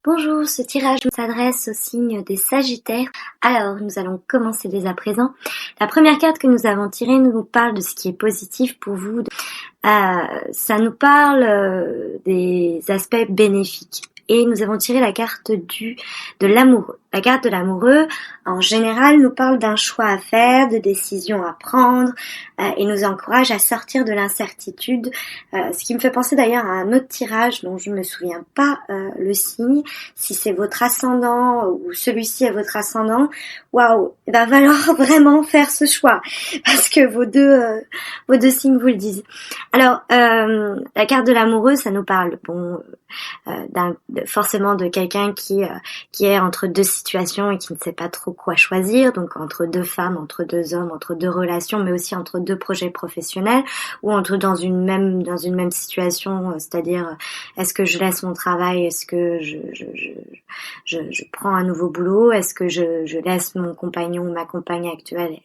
Bonjour, ce tirage s'adresse au signe des Sagittaires. Alors, nous allons commencer dès à présent. La première carte que nous avons tirée nous parle de ce qui est positif pour vous. Ça nous parle des aspects bénéfiques. Et nous avons tiré la carte de l'amoureux. La carte de l'amoureux, en général, nous parle d'un choix à faire, de décisions à prendre, et nous encourage à sortir de l'incertitude. Ce qui me fait penser d'ailleurs à un autre tirage dont je ne me souviens pas le signe. Si c'est votre ascendant ou celui-ci est votre ascendant, waouh, il va falloir vraiment faire ce choix parce que vos deux signes vous le disent. Alors, la carte de l'amoureux, ça nous parle, forcément de quelqu'un qui est entre deux situations et qui ne sait pas trop quoi choisir, donc entre deux femmes, entre deux hommes, entre deux relations, mais aussi entre deux projets professionnels ou dans une même situation, c'est-à-dire est-ce que je laisse mon travail, est-ce que je prends un nouveau boulot, est-ce que je laisse mon compagnon ou ma compagne actuelle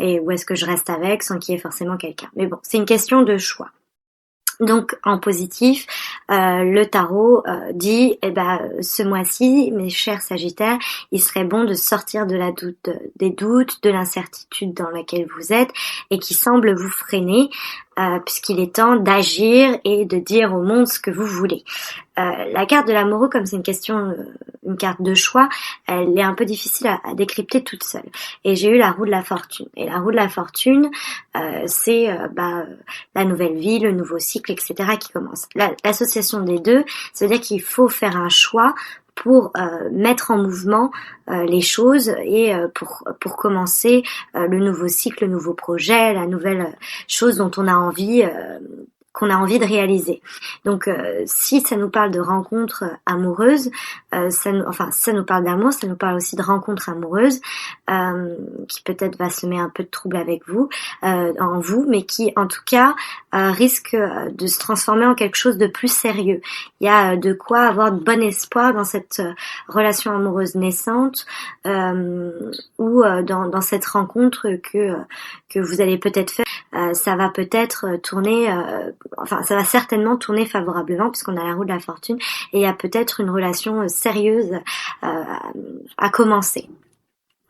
et ou est-ce que je reste avec sans qu'il y ait forcément quelqu'un. Mais bon, c'est une question de choix. Donc en positif, le tarot dit, ce mois-ci, mes chers Sagittaires, il serait bon de sortir des doutes, de l'incertitude dans laquelle vous êtes et qui semble vous freiner, puisqu'il est temps d'agir et de dire au monde ce que vous voulez. La carte de l'amoureux, comme c'est une carte de choix, elle est un peu difficile à décrypter toute seule. Et j'ai eu la roue de la fortune. Et la roue de la fortune, c'est la nouvelle vie, le nouveau cycle, etc. qui commence. L'association des deux, ça veut dire qu'il faut faire un choix pour mettre en mouvement les choses et pour commencer le nouveau cycle, le nouveau projet, la nouvelle chose dont on a envie de réaliser. Donc si ça nous parle de rencontres amoureuses, ça nous parle d'amour, ça nous parle aussi de rencontres amoureuses qui peut-être va semer un peu de trouble avec vous, en vous, mais qui en tout cas risque de se transformer en quelque chose de plus sérieux. Il y a de quoi avoir de bon espoir dans cette relation amoureuse naissante ou dans cette rencontre que vous allez peut-être faire. Ça va peut-être tourner, ça va certainement tourner favorablement puisqu'on a la roue de la fortune et il y a peut-être une relation sérieuse à commencer.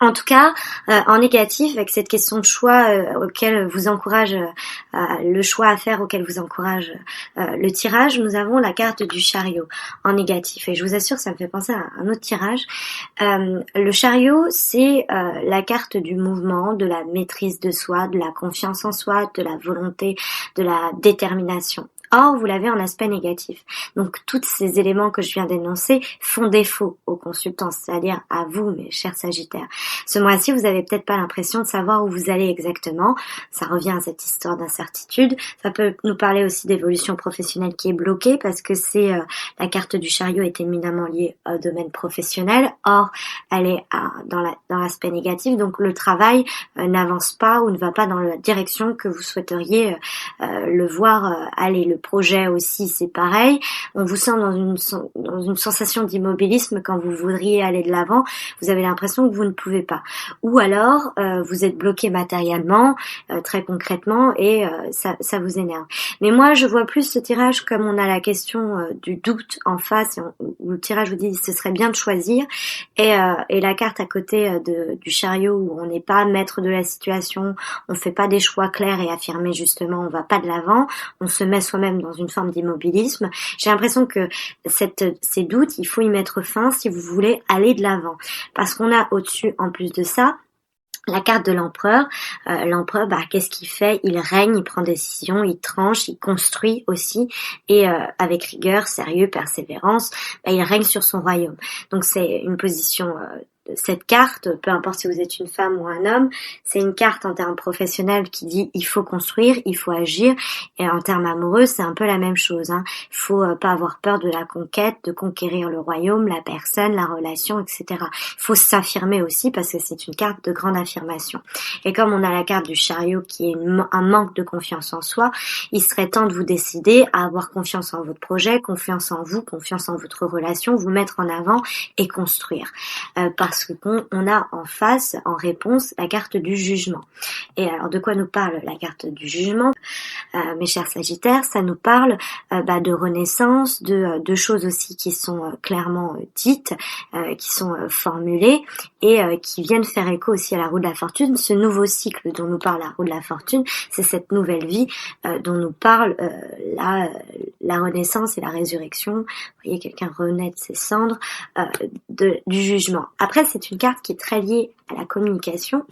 En tout cas, en négatif, avec cette question de choix auquel vous encourage le choix à faire, auquel vous encourage le tirage, nous avons la carte du chariot en négatif. Et je vous assure, ça me fait penser à un autre tirage. Le chariot, c'est la carte du mouvement, de la maîtrise de soi, de la confiance en soi, de la volonté, de la détermination. Or, vous l'avez en aspect négatif. Donc, tous ces éléments que je viens d'énoncer font défaut aux consultants, c'est-à-dire à vous, mes chers Sagittaires. Ce mois-ci, vous avez peut-être pas l'impression de savoir où vous allez exactement. Ça revient à cette histoire d'incertitude. Ça peut nous parler aussi d'évolution professionnelle qui est bloquée parce que la carte du chariot est éminemment liée au domaine professionnel. Or, elle est dans l'aspect négatif. Donc, le travail n'avance pas ou ne va pas dans la direction que vous souhaiteriez le voir aller. Le projet aussi, c'est pareil. On vous sent dans une sensation d'immobilisme quand vous voudriez aller de l'avant. Vous avez l'impression que vous ne pouvez pas. Ou alors, vous êtes bloqué matériellement, très concrètement, et ça vous énerve. Mais moi, je vois plus ce tirage comme on a la question du doute en face, où le tirage vous dit ce serait bien de choisir, et la carte à côté du chariot où on n'est pas maître de la situation, on fait pas des choix clairs et affirmés justement, on va pas de l'avant, on se met soi-même dans une forme d'immobilisme. J'ai l'impression que ces doutes, il faut y mettre fin si vous voulez aller de l'avant. Parce qu'on a au-dessus, en plus de ça, la carte de l'empereur. L'empereur, qu'est-ce qu'il fait? Il règne, il prend des décisions, il tranche, il construit aussi, et avec rigueur, sérieux, persévérance, il règne sur son royaume. Donc c'est une position... Cette carte, peu importe si vous êtes une femme ou un homme, c'est une carte en termes professionnels qui dit il faut construire, il faut agir, et en termes amoureux, c'est un peu la même chose. Il faut pas avoir peur de la conquête, de conquérir le royaume, la personne, la relation, etc. Il faut s'affirmer aussi parce que c'est une carte de grande affirmation. Et comme on a la carte du chariot qui est un manque de confiance en soi, il serait temps de vous décider à avoir confiance en votre projet, confiance en vous, confiance en votre relation, vous mettre en avant et construire. Parce parce qu'on a en face, en réponse, la carte du jugement. Et alors, de quoi nous parle la carte du jugement, mes chers Sagittaires? Ça nous parle de renaissance, de choses aussi qui sont clairement dites, qui sont formulées et qui viennent faire écho aussi à la roue de la fortune. Ce nouveau cycle dont nous parle la roue de la fortune, c'est cette nouvelle vie dont nous parle la renaissance et la résurrection. Vous voyez, quelqu'un renaît de ses cendres, du jugement. Après, c'est une carte qui est très liée à la communication.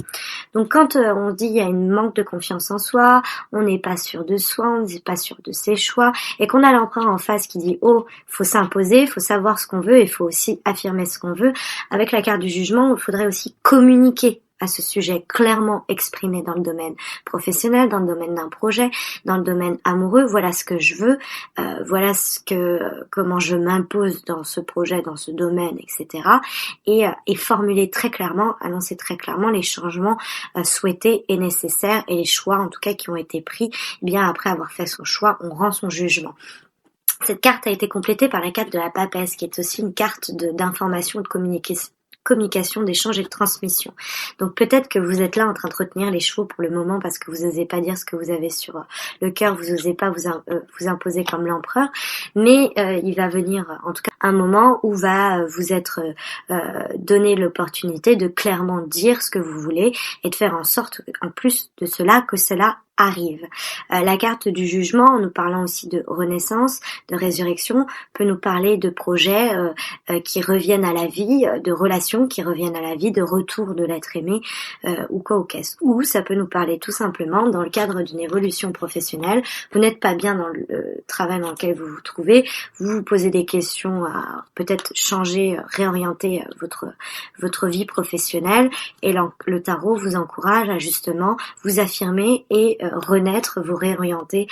Donc quand on dit il y a une manque de confiance en soi, on n'est pas sûr de soi, on n'est pas sûr de ses choix, et qu'on a l'empereur en face qui dit oh, faut s'imposer, faut savoir ce qu'on veut, il faut aussi affirmer ce qu'on veut. Avec la carte du jugement, il faudrait aussi communiquer à ce sujet clairement exprimé dans le domaine professionnel, dans le domaine d'un projet, dans le domaine amoureux. Voilà ce que je veux, voilà comment je m'impose dans ce projet, dans ce domaine, etc. Et formuler très clairement, annoncer très clairement les changements souhaités et nécessaires et les choix en tout cas qui ont été pris. Bien après avoir fait son choix, on rend son jugement. Cette carte a été complétée par la carte de la papesse, qui est aussi une carte d'information, de communication, d'échange et de transmission. Donc peut-être que vous êtes là en train de retenir les chevaux pour le moment parce que vous n'osez pas dire ce que vous avez sur le cœur, vous n'osez pas vous imposer comme l'empereur, mais il va venir en tout cas un moment où va vous être donné l'opportunité de clairement dire ce que vous voulez et de faire en sorte en plus de cela que cela arrive. La carte du jugement, en nous parlant aussi de renaissance, de résurrection, peut nous parler de projets qui reviennent à la vie, de relations qui reviennent à la vie, de retour de l'être aimé ou quoi au caisse. Ou ça peut nous parler tout simplement dans le cadre d'une évolution professionnelle. Vous n'êtes pas bien dans le travail dans lequel vous vous trouvez, vous vous posez des questions à peut-être changer, réorienter votre vie professionnelle et le tarot vous encourage à justement vous affirmer et renaître, vous réorienter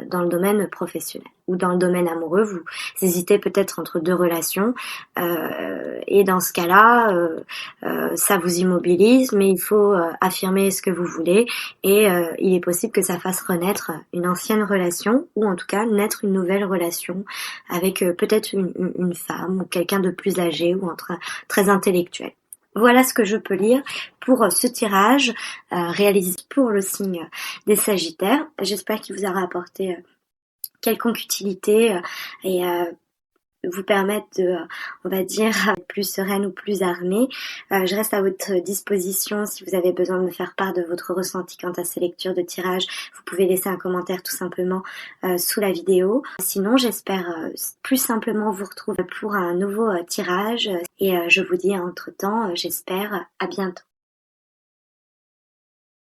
dans le domaine professionnel ou dans le domaine amoureux. Vous hésitez peut-être entre deux relations et dans ce cas-là, ça vous immobilise, mais il faut affirmer ce que vous voulez et il est possible que ça fasse renaître une ancienne relation ou en tout cas naître une nouvelle relation avec peut-être une femme ou quelqu'un de plus âgé ou très intellectuel. Voilà ce que je peux lire pour ce tirage réalisé pour le signe des Sagittaires. J'espère qu'il vous aura apporté quelconque utilité et vous permettre de, on va dire, être plus sereine ou plus armée. Je reste à votre disposition si vous avez besoin de me faire part de votre ressenti quant à ces lectures de tirage. Vous pouvez laisser un commentaire tout simplement sous la vidéo. Sinon, j'espère plus simplement vous retrouver pour un nouveau tirage et je vous dis entre-temps, j'espère, à bientôt.